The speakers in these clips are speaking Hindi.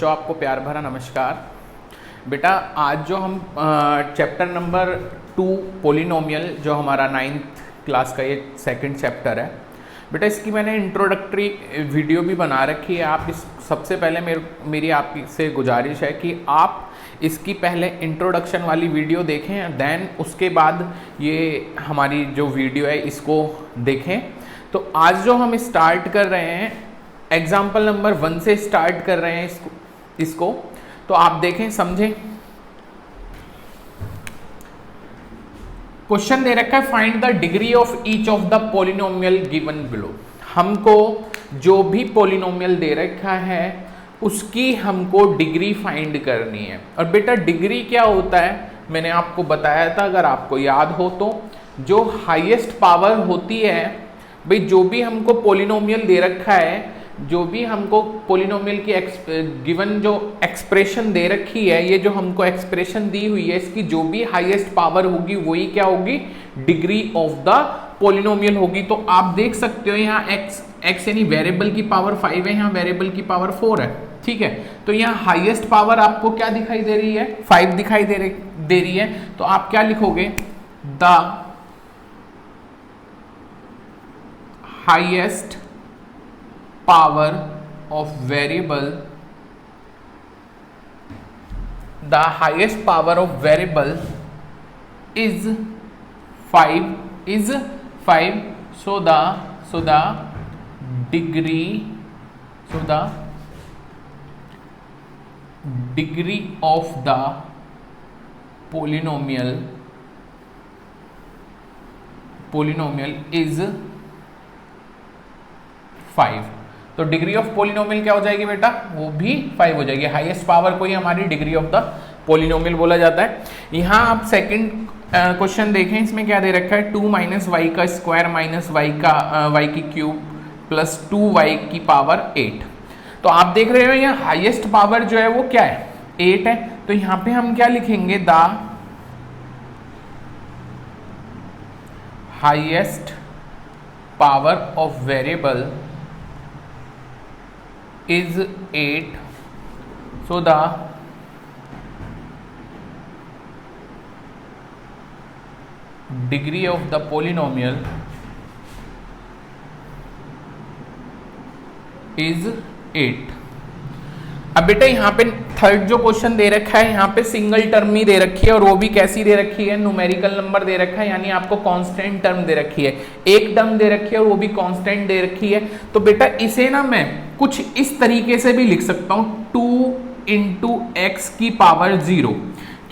बच्चों आपको प्यार भरा नमस्कार। बेटा आज जो हम चैप्टर नंबर 2 पोलिनोमियल जो हमारा 9th क्लास का ये सेकंड चैप्टर है बेटा, इसकी मैंने इंट्रोडक्टरी वीडियो भी बना रखी है। आप इस सबसे पहले मेरी आपसे गुजारिश है कि आप इसकी पहले इंट्रोडक्शन वाली वीडियो देखें, देन उसके बाद ये हमारी जो वीडियो है इसको देखें। तो आज जो हम स्टार्ट कर रहे हैं एग्जाम्पल नंबर 1 से स्टार्ट कर रहे हैं इसको तो आप देखें समझें। क्वेश्चन दे रखा है find the degree of each of the polynomial given below. हमको जो भी पोलिनोमियल दे रखा है उसकी हमको डिग्री फाइंड करनी है। और बेटा डिग्री क्या होता है मैंने आपको बताया था, अगर आपको याद हो तो जो हाईएस्ट पावर होती है भाई, जो भी हमको पोलिनोमियल दे रखा है, जो भी हमको पोलिनोमियल की गिवन जो एक्सप्रेशन दे रखी है, ये जो हमको एक्सप्रेशन दी हुई है, इसकी जो भी हाईएस्ट पावर होगी वही क्या होगी, डिग्री ऑफ द पोलिनोमियल होगी। तो आप देख सकते हो यहाँ x यानी वेरिएबल की पावर 5 है, यहाँ वेरिएबल की पावर 4 है, ठीक है। तो यहाँ हाईएस्ट पावर आपको क्या दिखाई दे रही है, 5 दिखाई दे रही है। तो आप क्या लिखोगे, the highest power of variable, the highest power of variable is 5 so the degree of the polynomial is 5। तो डिग्री ऑफ पोलिनोमियल क्या हो जाएगी बेटा, वो भी 5 हो जाएगी। हाईएस्ट पावर को ही हमारी डिग्री ऑफ द पोलिनोमियल बोला जाता है। यहाँ आप सेकंड क्वेश्चन देखें, इसमें क्या दे रखा है, 2 माइनस वाई का स्क्वायर माइनस वाई की क्यूब प्लस 2y की पावर 8। तो आप देख रहे हो यहाँ हाईएस्ट पावर जो है वो क्या है, 8 है। तो यहाँ पे हम क्या लिखेंगे, the highest power of variable is 8 so the degree of the polynomial is 8। अब बेटा यहाँ पे थर्ड जो क्वेश्चन दे रखा है, यहाँ पे सिंगल टर्म ही दे रखी है और वो भी कैसी दे रखी है, न्यूमेरिकल नंबर दे रखा है, यानी आपको कांस्टेंट टर्म दे रखी है, एक टर्म दे रखी है और वो भी कांस्टेंट दे रखी है। तो बेटा इसे ना मैं कुछ इस तरीके से भी लिख सकता हूँ, 2 इंटू एक्स की पावर 0।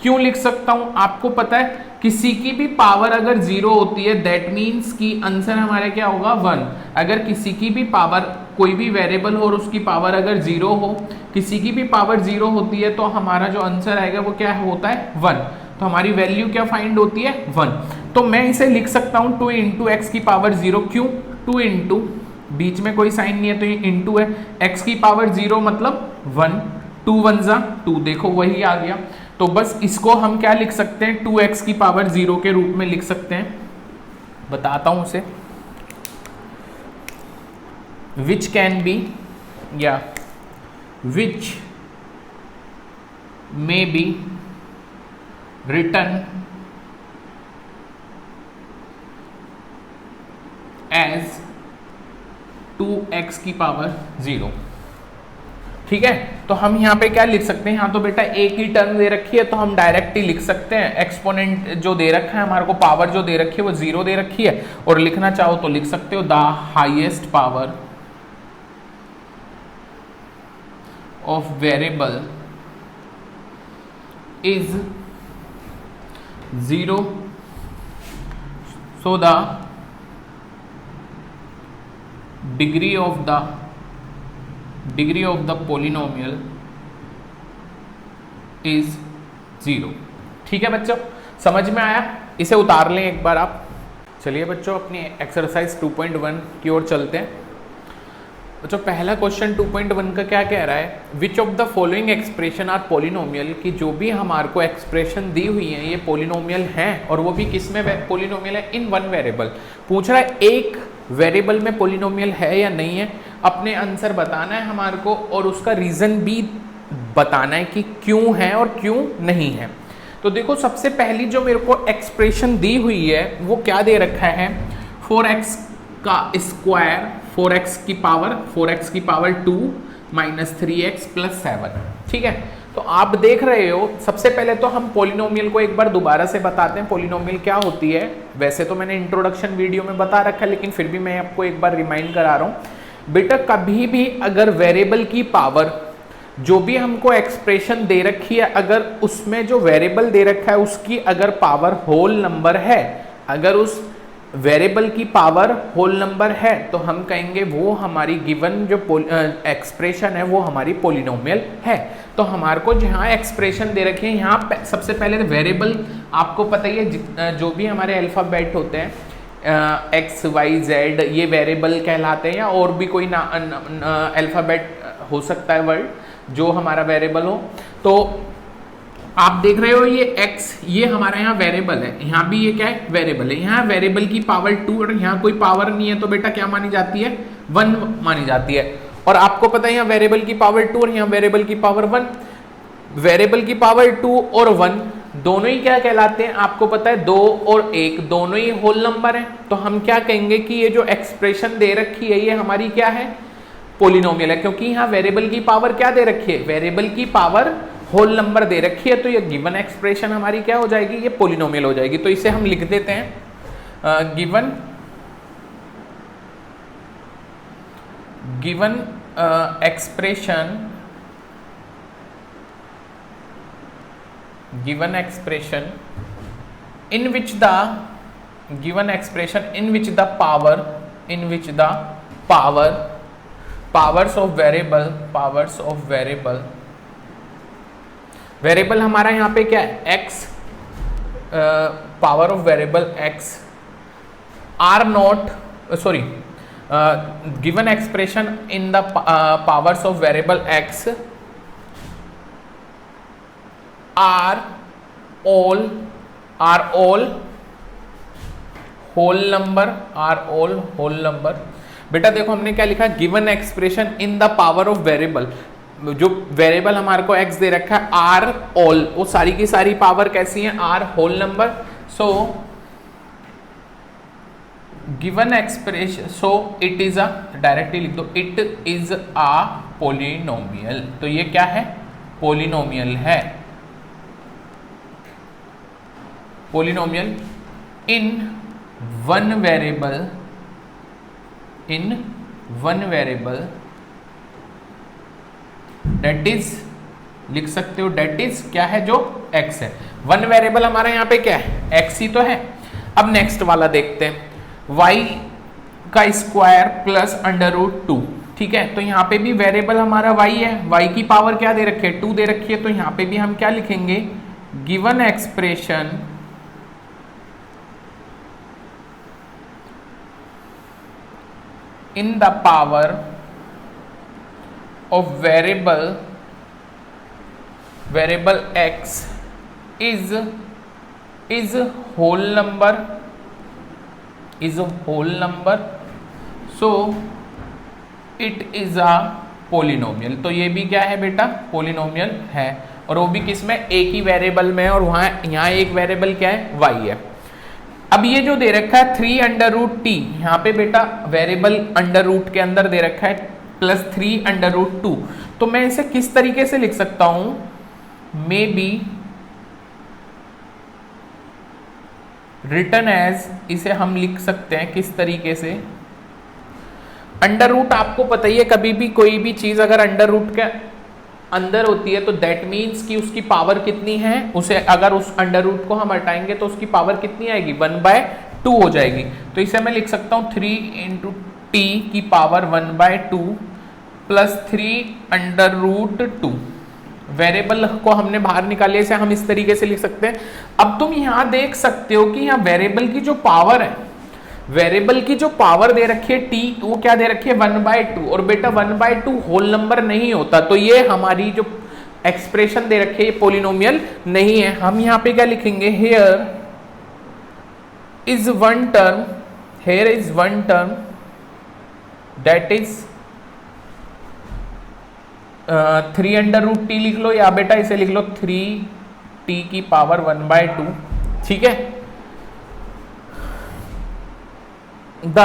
क्यों लिख सकता हूँ, आपको पता है किसी की भी पावर अगर 0 होती है दैट मीन्स की आंसर हमारा क्या होगा, 1। अगर किसी की भी पावर, कोई भी वेरिएबल हो और उसकी पावर अगर 0 हो, किसी की भी पावर 0 होती है तो हमारा जो आंसर आएगा वो क्या होता है, 1। तो हमारी वैल्यू क्या फाइंड होती है, 1। तो मैं इसे लिख सकता हूँ 2 इंटू एक्स की पावर 0। क्यों, 2 इंटू, बीच में कोई साइन नहीं है तो ये इंटू है, x की पावर 0 मतलब 1, 2 1 जा 2, देखो वही आ गया। तो बस इसको हम क्या लिख सकते हैं, 2x की पावर 0 के रूप में लिख सकते हैं। बताता हूं उसे, विच कैन बी या which may be written as 2x की पावर 0, ठीक है। तो हम यहाँ पे क्या लिख सकते हैं, यहाँ तो बेटा एक ही टर्म दे रखी है तो हम डायरेक्ट ही लिख सकते हैं। एक्सपोनेंट जो दे रखा है हमारे को, पावर जो दे रखी है वो 0 दे रखी है, और लिखना चाहो तो लिख सकते हो the highest power of variable is 0 so the degree of the polynomial is 0। ठीक है बच्चों, समझ में आया, इसे उतार लें एक बार आप। चलिए बच्चों अपनी एक्सरसाइज 2.1 की ओर चलते हैं। बच्चों पहला क्वेश्चन 2.1 का क्या कह रहा है, which of the following expression are polynomial, की जो भी हमारे को एक्सप्रेशन दी हुई है ये पोलिनोमियल हैं, और वो भी किस में पोलिनोमियल है, इन वन वेरिएबल। पूछ रहा है एक वेरिएबल में पोलिनोमियल है या नहीं है, अपने आंसर बताना है हमारे को और उसका रीजन भी बताना है कि क्यों है और क्यों नहीं है। तो देखो सबसे पहली जो मेरे को एक्सप्रेशन दी हुई है वो क्या दे रखा है, 4x का स्क्वायर 4x की पावर 2 माइनस 3x प्लस 7। ठीक है, तो आप देख रहे हो सबसे पहले तो हम पोलिनोमियल को एक बार दोबारा से बताते हैं पोलिनोमियल क्या होती है। वैसे तो मैंने इंट्रोडक्शन वीडियो में बता रखा है, लेकिन फिर भी मैं आपको एक बार रिमाइंड करा रहा हूँ। बेटा कभी भी अगर वेरिएबल की पावर, जो भी हमको एक्सप्रेशन दे रखी है, अगर उसमें जो वेरिएबल दे रखा है उसकी अगर पावर होल नंबर है, अगर उस वेरिएबल की पावर होल नंबर है, तो हम कहेंगे वो हमारी गिवन जो एक्सप्रेशन है वो हमारी पोलिनोमियल है। तो हमारे को जहाँ एक्सप्रेशन दे रखी है, यहाँ सबसे पहले वेरिएबल आपको पता ही है, जो भी हमारे अल्फ़ाबेट होते हैं एक्स वाई जेड, ये वेरिएबल कहलाते हैं, या और भी कोई अल्फ़ाबेट हो सकता है वर्ड जो हमारा वेरिएबल हो। तो आप देख रहे हो ये x, ये हमारा यहाँ वेरिएबल है, यहाँ भी ये क्या है वेरिएबल है। यहाँ वेरिएबल की पावर 2 और यहाँ कोई पावर नहीं है, तो बेटा क्या मानी जाती है 1 मानी जाती है। और आपको पता है यहाँ वेरिएबल की पावर 2 और यहाँ वेरिएबल की पावर 1, वेरिएबल की पावर 2 और 1 दोनों ही क्या कहलाते हैं, आपको पता है 2 और 1 दोनों ही होल नंबर है। तो हम क्या कहेंगे कि ये जो एक्सप्रेशन दे रखी है ये हमारी क्या है, पोलिनोमियल है, क्योंकि यहाँ वेरिएबल की पावर क्या दे रखी है, वेरिएबल की पावर होल नंबर दे रखी है। तो ये गिवन एक्सप्रेशन हमारी क्या हो जाएगी, ये पोलिनोमियल हो जाएगी। तो इसे हम लिख देते हैं given expression in which the powers of variable हमारा यहाँ पे क्या है x, power of variable x are not, sorry, given expression in the powers of variable x are all whole number. बेटा देखो हमने क्या लिखा, given expression in the power of variable, जो वेरिएबल हमारे को x दे रखा है आर ऑल, वो सारी की सारी पावर कैसी है are whole number. So given expression, so it is a, directly लिख दो, इट इज अ पोलिनोमियल। तो ये क्या है, पोलिनोमियल है, polynomial in one variable that is, लिख सकते हो डेट इज क्या है, जो x है। वन वेरिएबल हमारा यहाँ पे क्या है, x ही तो है। अब नेक्स्ट वाला देखते हैं, y का स्क्वायर प्लस √2। ठीक है, तो यहाँ पे भी वेरिएबल हमारा y है, y की पावर क्या दे रखी है 2 दे रखी है। तो यहाँ पे भी हम क्या लिखेंगे, given expression in the power of variable x is whole number, so it is a polynomial। तो ये भी क्या है बेटा, पोलिनोमियल है, और वो भी किसमें, एक ही वेरिएबल में, और वहां यहाँ एक वेरिएबल क्या है y है। अब ये जो दे रखा है 3√t, यहाँ पे बेटा वेरिएबल अंडर रूट के अंदर दे रखा है प्लस 3√2। तो मैं इसे किस तरीके से लिख सकता हूं, मे बी रिटन एज, इसे हम लिख सकते हैं किस तरीके से, अंडर रूट आपको पता ही है, कभी भी कोई भी चीज अगर अंडर रूट के अंदर होती है तो दैट मीन्स कि उसकी पावर कितनी है, उसे अगर उस अंडर रूट को हम हटाएंगे तो उसकी पावर कितनी आएगी, 1/2 हो जाएगी। तो इसे मैं लिख सकता हूँ 3 × t की पावर 1/2 प्लस 3√2। वेरिएबल को हमने बाहर निकाले, इसे हम इस तरीके से लिख सकते हैं। अब तुम यहाँ देख सकते हो कि यहाँ वेरिएबल की जो पावर है, वेरिएबल की जो पावर दे रखी है t, वो क्या दे रखी है 1/2, और बेटा 1/2 होल नंबर नहीं होता, तो ये हमारी जो एक्सप्रेशन दे रखी है ये पोलिनोमियल नहीं है। हम यहाँ पे क्या लिखेंगे, here is one term that is 3√t लिख लो, या बेटा इसे लिख लो 3t की पावर 1/2, ठीक है। The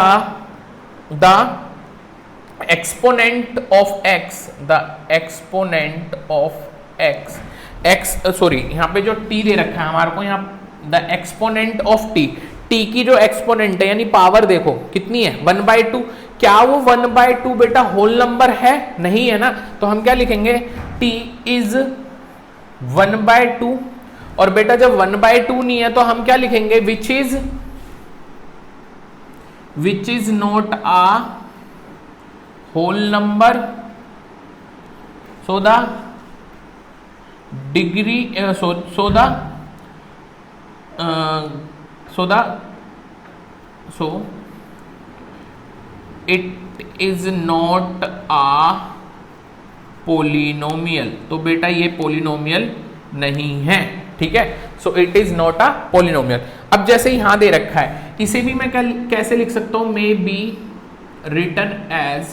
exponent of x, the exponent of x sorry यहाँ पे जो t दे रखा है हमारे को, यहाँ द एक्सपोनेंट ऑफ t की जो एक्सपोनेंट है यानी पावर देखो कितनी है 1/2। क्या वो 1/2 बेटा होल नंबर है? नहीं है ना, तो हम क्या लिखेंगे t इज 1/2। और बेटा जब 1/2 नहीं है तो हम क्या लिखेंगे which is not a whole number, so the degree so it is not a polynomial। तो बेटा ये पोलिनोमियल नहीं है, ठीक है। सो it is not a polynomial. अब जैसे यहां दे रखा है, इसे भी मैं कैसे लिख सकता हूं, मे बी रिटन एज,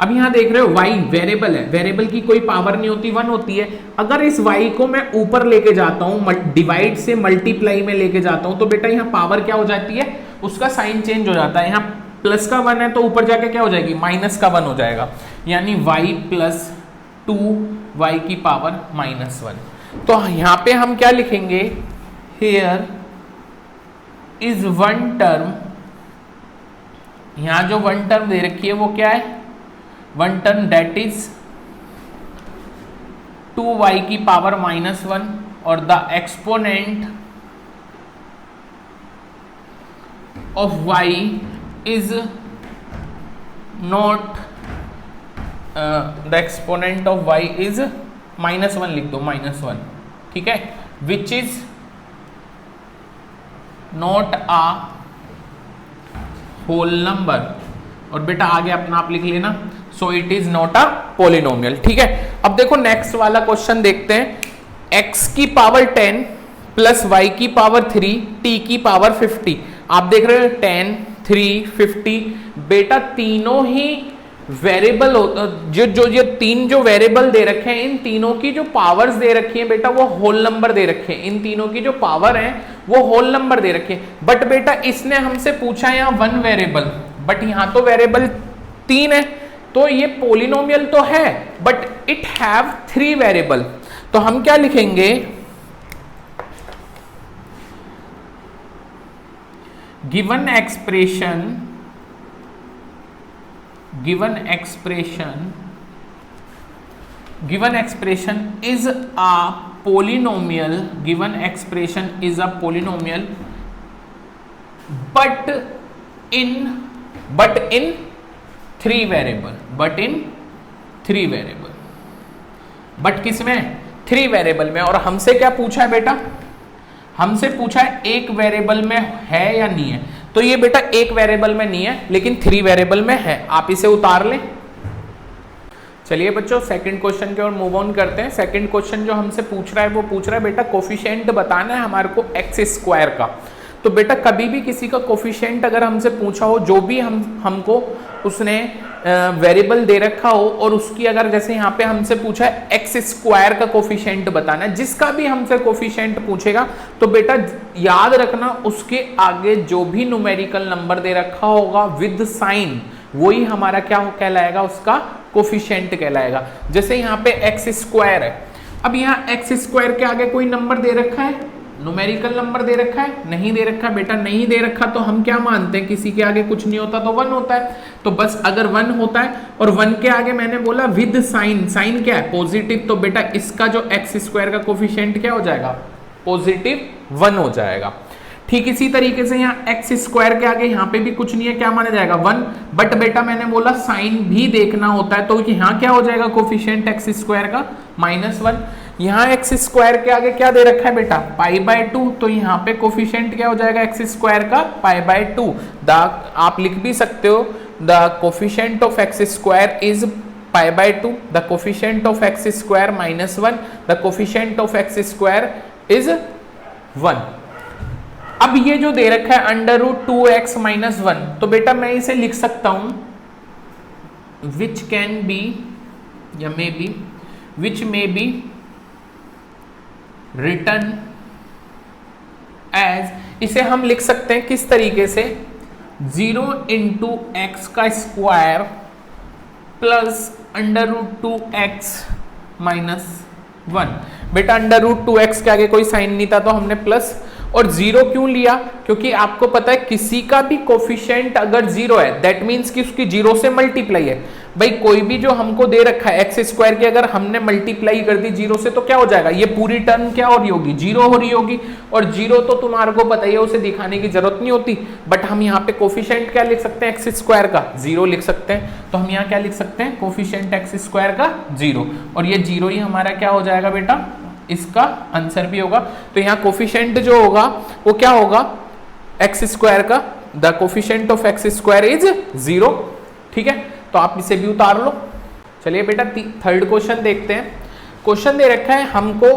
अब यहां देख रहे हो y वेरिएबल है, वेरिएबल की कोई पावर नहीं होती, 1 होती है। अगर इस y को मैं ऊपर लेके जाता हूं, डिवाइड से मल्टीप्लाई में लेके जाता हूं, तो बेटा यहां पावर क्या हो जाती है, उसका साइन चेंज हो जाता है। यहां प्लस का 1 है तो ऊपर जाके क्या हो जाएगी, माइनस का 1 हो जाएगा, यानी y प्लस 2y की पावर -1। तो यहां पे हम क्या लिखेंगे, हियर इज वन टर्म, यहां जो वन टर्म दे रखी है वो क्या है, one term that is 2y की पावर -1, और the exponent of y is not, the exponent of y is -1 लिख दो, -1, ठीक है, which is not a whole number. और बेटा आगे अपना आप लिख लेना, so it is not a polynomial, ठीक है। अब देखो नेक्स्ट वाला क्वेश्चन देखते हैं, x की पावर 10 प्लस y की पावर 3 t की पावर 50। आप देख रहे हो 10, 3, 50, बेटा तीनों ही वेरिएबल, जो ये तीन जो वेरिएबल दे रखे हैं, इन तीनों की जो पावर्स दे रखी हैं बेटा वो होल नंबर दे रखे हैं, इन तीनों की जो पावर है वो होल नंबर दे रखे हैं। बट बेटा इसने हमसे पूछा है यहाँ 1 वेरिएबल, बट यहां तो वेरिएबल 3 है, तो ये पोलिनोमियल तो है बट इट हैव 3 वेरिएबल। तो हम क्या लिखेंगे, given expression is a polynomial, given expression is a polynomial but in 3 variable, but किसमें, 3 वेरिएबल में। और हमसे क्या पूछा है बेटा, हमसे पूछा है एक वेरिएबल में है या नहीं है, तो ये बेटा एक वेरिएबल में नहीं है लेकिन 3 वेरिएबल में है, आप इसे उतार लें। चलिए बच्चों सेकंड क्वेश्चन की ओर मूव ऑन करते हैं। सेकंड क्वेश्चन जो हमसे पूछ रहा है वो पूछ रहा है बेटा कोफिशिएंट बताना है हमारे को x² का। तो बेटा कभी भी किसी का कोफिशिएंट अगर हमसे पूछा हो, जो भी हमको उसने वेरिएबल दे रखा हो और उसकी अगर जैसे यहाँ पे हमसे पूछा है x² का कोफिशिएंट बताना है, जिसका भी हमसे कोफिशिएंट पूछेगा तो बेटा याद रखना उसके आगे जो भी न्यूमेरिकल नंबर दे रखा होगा विद साइन, वही हमारा क्या कहलाएगा, उसका कोफिशिएंट कहलाएगा। जैसे यहाँ पे x² है, अब यहाँ x² के आगे कोई नंबर दे रखा है, न्यूमेरिकल नंबर दे रखा है, नहीं दे रखा बेटा, नहीं दे रखा तो हम क्या मानते हैं, किसी के आगे कुछ नहीं होता तो 1 होता है। तो बस अगर 1 होता है और 1 के आगे मैंने बोला विद साइन, साइन क्या है, पॉजिटिव, तो बेटा इसका जो x² का कोफिशिएंट क्या हो जाएगा, पॉजिटिव 1 हो जाएगा। ठीक इसी तरीके से यहाँ x² के आगे यहाँ पे भी कुछ नहीं है, क्या माना जाएगा 1, बट बेटा मैंने बोला साइन भी देखना होता है, तो यहाँ क्या हो जाएगा कोफिशिएंट x² का -1। यहाँ x² के आगे क्या दे रखा है बेटा, π/2, तो यहाँ पे कोफिशिएंट क्या हो जाएगा x² का π/2। आप लिख भी सकते हो the coefficient of x² is π/2, the coefficient of x² -1, the coefficient of x² is 1। अब ये जो दे रखा है √2x - 1, तो बेटा मैं इसे लिख सकता हूं विच कैन बी या may be which may be written as, इसे हम लिख सकते हैं किस तरीके से, 0 इंटू एक्स का स्क्वायर प्लस √2x -1। बेटा √2x के आगे कोई साइन नहीं था तो हमने प्लस, और 0 क्यों लिया, क्योंकि आपको पता है किसी का भी कोफिशिएंट अगर 0 है दैट मीन्स कि उसकी 0 से मल्टीप्लाई है। भाई कोई भी जो हमको दे रखा है एक्स स्क्वायर की अगर हमने मल्टीप्लाई कर दी 0 से तो क्या हो जाएगा, ये पूरी टर्म क्या हो रही होगी, 0 हो रही होगी। और 0 तो तुम्हारे को पता ही है, उसे दिखाने की जरूरत नहीं होती। बट हम यहाँ पे कोफिशिएंट क्या लिख सकते हैं, एक्स स्क्वायर का 0 लिख सकते हैं। तो हम यहाँ क्या लिख सकते हैं, कोफिशिएंट एक्स स्क्वायर का 0, और ये 0 ही हमारा क्या हो जाएगा बेटा, इसका आंसर भी होगा। तो यहाँ कोफिशिएंट जो होगा वो क्या होगा, एक्स स्क्वायर का, the coefficient of x square is 0। ठीक है, तो आप इसे भी उतार लो। चलिए बेटा थर्ड क्वेश्चन देखते हैं। क्वेश्चन दे रखा है हमको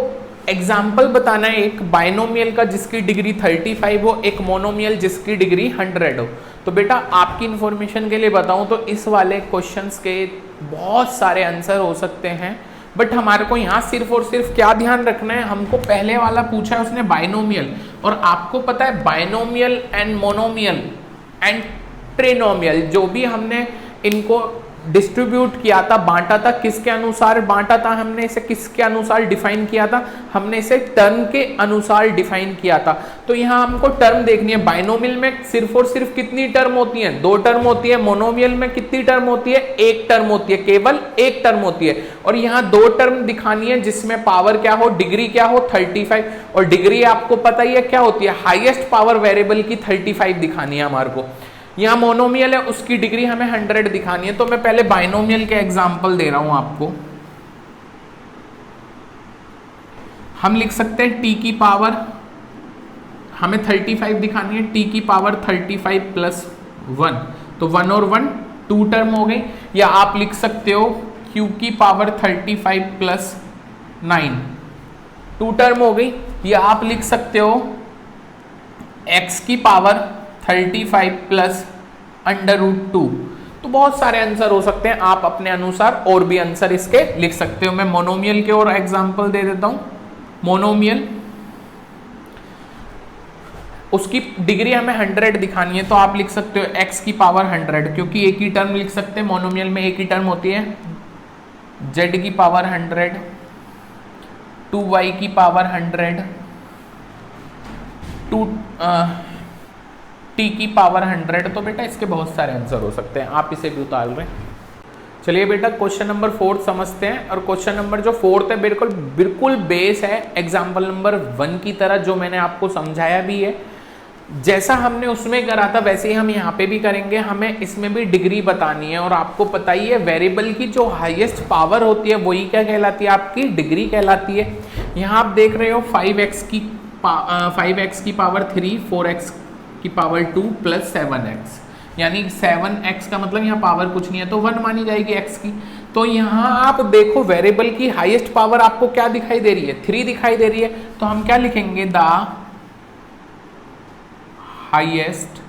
एग्जाम्पल बताना है एक बाइनोमियल का जिसकी डिग्री 35 हो, एक मोनोमियल जिसकी डिग्री 100 हो। तो बेटा आपकी इंफॉर्मेशन के लिए बताऊं तो इस वाले क्वेश्चंस के बहुत सारे आंसर हो सकते हैं, बट हमारे को यहाँ सिर्फ और सिर्फ क्या ध्यान रखना है, हमको पहले वाला पूछा है उसने बाइनोमियल, और आपको पता है बाइनोमियल एंड मोनोमियल एंड ट्रिनोमियल जो भी हमने इनको डिस्ट्रीब्यूट किया था, बांटा था, किसके अनुसार बांटा था, हमने इसे किसके अनुसार डिफाइन किया था, हमने इसे टर्म के अनुसार डिफाइन किया था। तो यहाँ हमको टर्म देखनी है। बाइनोमियल में सिर्फ और सिर्फ कितनी टर्म होती है, 2 टर्म होती है। मोनोमियल में कितनी टर्म होती है, 1 टर्म होती है, केवल 1 टर्म होती है। और यहाँ 2 टर्म दिखानी है जिसमें पावर क्या हो, डिग्री क्या हो, 35। और डिग्री आपको पता ही है क्या होती है, हाईएस्ट पावर वेरिएबल की 35 दिखानी है हमारे को। यहाँ मोनोमियल है उसकी डिग्री हमें 100 दिखानी है। तो मैं पहले बाइनोमियल के एग्जांपल दे रहा हूं आपको। हम लिख सकते हैं t की पावर, हमें 35 दिखानी है, t की पावर 35 प्लस 1, तो 1 और 1 2 टर्म हो गई। या आप लिख सकते हो q की पावर 35 प्लस 9, 2 टर्म हो गई। या आप लिख सकते हो x की पावर 35 प्लस √2। तो बहुत सारे आंसर हो सकते हैं, आप अपने अनुसार और भी आंसर इसके लिख सकते हो। मैं मोनोमियल के और एग्जांपल दे देता हूं। मोनोमियल उसकी डिग्री हमें 100 दिखानी है, तो आप लिख सकते हो x की पावर 100, क्योंकि एक ही टर्म लिख सकते हैं, मोनोमियल में एक ही टर्म होती है। z की पावर 100, 2y की पावर 100, t की पावर 100। तो बेटा इसके बहुत सारे आंसर हो सकते हैं, आप इसे भी उतार रहे हैं। चलिए बेटा क्वेश्चन नंबर 4 समझते हैं। और क्वेश्चन नंबर जो 4 है बिल्कुल बेस है एग्जाम्पल नंबर 1 की तरह, जो मैंने आपको समझाया भी है। जैसा हमने उसमें करा था वैसे ही हम यहाँ पे भी करेंगे। हमें इसमें भी डिग्री बतानी है, और आपको पता ही है वेरिएबल की जो हाईएस्ट पावर होती है वही क्या कहलाती है, आपकी डिग्री कहलाती है। यहाँ आप देख रहे हो 5x की पावर 3, 4x की पावर 2 प्लस 7x, यानी 7x का मतलब यहाँ पावर कुछ नहीं है तो 1 मानी जाएगी x की। तो यहाँ आप देखो वेरिएबल की हाईएस्ट पावर आपको क्या दिखाई दे रही है, 3 दिखाई दे रही है। तो हम क्या लिखेंगे, the highest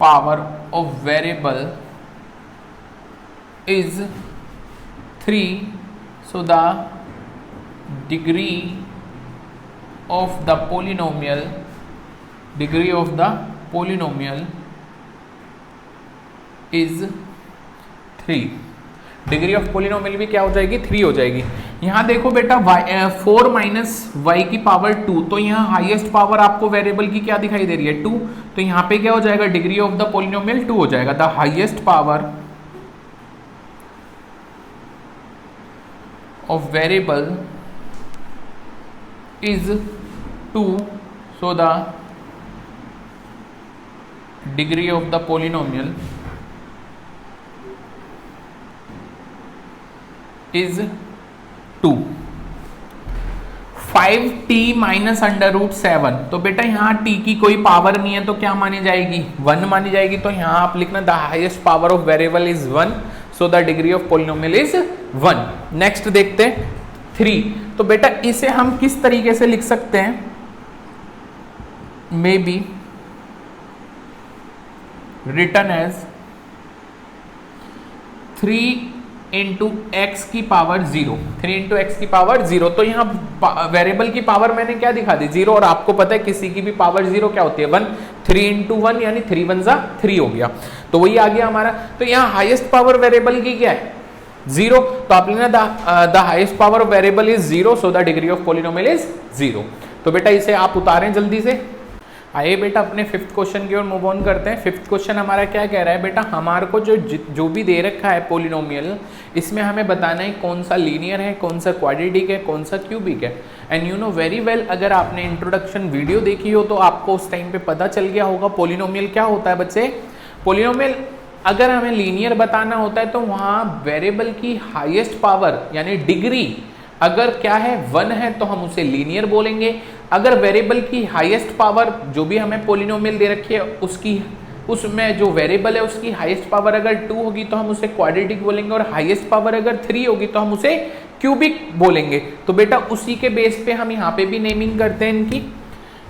power of variable is 3, so the degree of the polynomial is 3। Degree of polynomial भी क्या हो जाएगी, 3 हो जाएगी। यहाँ देखो बेटा 4 माइनस वाई की पावर 2, तो यहाँ हाईएस्ट पावर आपको वेरिएबल की क्या दिखाई दे रही है, 2। तो यहाँ पे क्या हो जाएगा, डिग्री ऑफ द पोलिनोमियल 2 हो जाएगा। The highest power of variable is 2, so the degree of the polynomial is 2। 5t minus √7, तो बेटा यहाँ t की कोई पावर नहीं है तो क्या मानी जाएगी, 1 मानी जाएगी। तो यहाँ आप लिखना the highest power of variable is 1, so the degree of polynomial is 1। Next देखते हैं 3। तो बेटा इसे हम किस तरीके से लिख सकते हैं, may be written as 3 into x की पावर 0, 3 इंटू एक्स की पावर 0। तो यहाँ वेरिएबल की पावर मैंने क्या दिखा दी 0, और आपको पता है किसी की भी पावर 0 क्या होती है 1, 3 इंटू 1 यानी 3 1 जा 3 हो गया, तो वही आ गया हमारा। तो यहाँ हाईएस्ट पावर वेरिएबल की क्या है 0, तो आप लेना the highest power of variable is 0, so the degree of polynomial is 0। तो बेटा इसे आप उतारें जल्दी से। आइए बेटा अपने फिफ्थ क्वेश्चन की ओर मूव ऑन करते हैं। फिफ्थ क्वेश्चन हमारा क्या कह रहा है बेटा, हमारे को जो भी दे रखा है पॉलिनोमियल, इसमें हमें बताना है कौन सा लीनियर है, कौन सा क्वाड्रेटिक है, कौन सा क्यूबिक है। And you know very well, अगर आपने इंट्रोडक्शन वीडियो देखी हो तो आपको उस टाइम पे पता चल गया होगा पॉलिनोमियल क्या होता है बच्चे। पॉलिनोमियल अगर हमें लीनियर बताना होता है तो वहाँ वेरिएबल की हाईएस्ट पावर यानी डिग्री अगर क्या है 1 है तो हम उसे लीनियर बोलेंगे। अगर वेरिएबल की हाईएस्ट पावर जो भी हमें पॉलिनोमियल दे रखी है उसकी उसमें जो वेरिएबल है उसकी हाईएस्ट पावर अगर 2 होगी तो हम उसे क्वाड्रेटिक बोलेंगे, और हाईएस्ट पावर अगर 3 होगी तो हम उसे क्यूबिक बोलेंगे। तो बेटा उसी के बेस पे हम यहाँ पे भी नेमिंग करते हैं इनकी।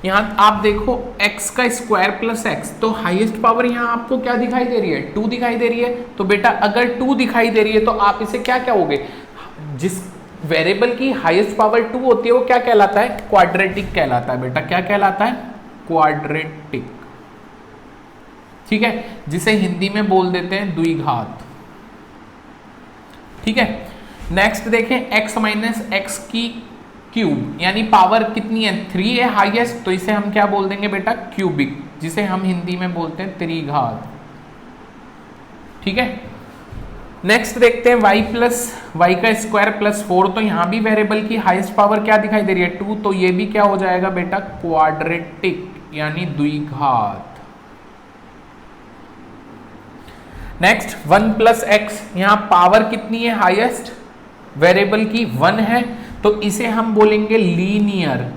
यहाँ आप देखो x का स्क्वायर प्लस x, तो हाईएस्ट पावर यहाँ आपको क्या दिखाई दे रही है 2 दिखाई दे रही है। तो बेटा अगर 2 दिखाई दे रही है तो आप इसे क्या क्या होगे, जिस वेरिएबल की हाईएस्ट पावर 2 होती है वो क्या कहलाता है क्वाड्रेटिक कहलाता है। बेटा क्या कहलाता है क्वाड्रेटिक, ठीक है, जिसे हिंदी में बोल देते हैं द्विघात, ठीक है। नेक्स्ट देखें x माइनस एक्स की क्यूब यानी पावर कितनी है 3 है हाईएस्ट, तो इसे हम क्या बोल देंगे बेटा क्यूबिक, जिसे हम हिंदी में बोलते हैं त्रिघात, ठीक है। नेक्स्ट देखते हैं y प्लस वाई का स्क्वायर प्लस 4, तो यहां भी वेरिएबल की हाईएस्ट पावर क्या दिखाई दे रही है 2, तो ये भी क्या हो जाएगा बेटा क्वाड्रेटिक यानी द्विघात। नेक्स्ट 1 प्लस एक्स, यहां पावर कितनी है हाईएस्ट वेरिएबल की 1 है, तो इसे हम बोलेंगे लीनियर,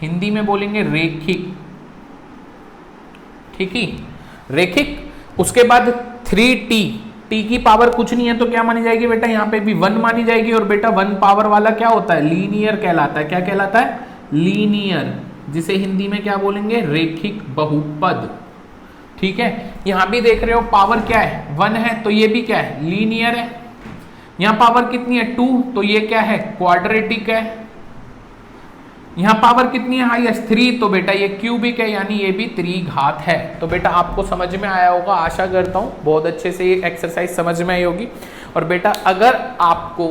हिंदी में बोलेंगे रेखिक, ठीक है रेखिक। उसके बाद 3t, t की पावर कुछ नहीं है तो क्या मानी जाएगी बेटा यहाँ पे भी 1 मानी जाएगी, और बेटा 1 पावर वाला क्या होता है लीनियर कहलाता है। क्या कहलाता है लीनियर, जिसे हिंदी में क्या बोलेंगे रेखिक बहुपद, ठीक है। यहां भी देख रहे हो पावर क्या है 1 है, तो ये भी क्या है लीनियर है। यहां पावर कितनी है 2, तो ये क्या है क्वाड्रेटिक है। यहां पावर कितनी है हाईएस्ट 3, तो बेटा ये क्यूबिक है यानी ये भी त्रिघात है। तो बेटा आपको समझ में आया होगा, आशा करता हूं बहुत अच्छे से ये एक्सरसाइज समझ में आई होगी। और बेटा अगर आपको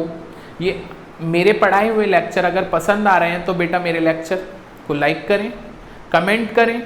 ये मेरे पढ़ाए हुए लेक्चर अगर पसंद आ रहे हैं तो बेटा मेरे लेक्चर को लाइक करें, कमेंट करें,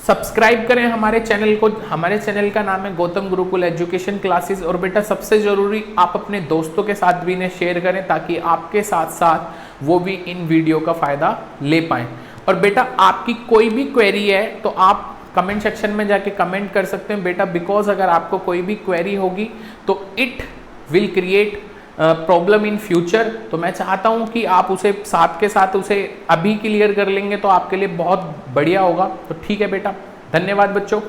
सब्सक्राइब करें हमारे चैनल को। हमारे चैनल का नाम है गौतम गुरुकुल एजुकेशन क्लासेस। और बेटा सबसे ज़रूरी आप अपने दोस्तों के साथ भी इन्हें शेयर करें ताकि आपके साथ साथ वो भी इन वीडियो का फ़ायदा ले पाएँ। और बेटा आपकी कोई भी क्वेरी है तो आप कमेंट सेक्शन में जाके कमेंट कर सकते हैं बेटा, बिकॉज अगर आपको कोई भी क्वेरी होगी तो it will create problem in future. तो मैं चाहता हूं कि आप उसे साथ के साथ उसे अभी क्लियर कर लेंगे तो आपके लिए बहुत बढ़िया होगा। तो ठीक है बेटा, धन्यवाद बच्चों।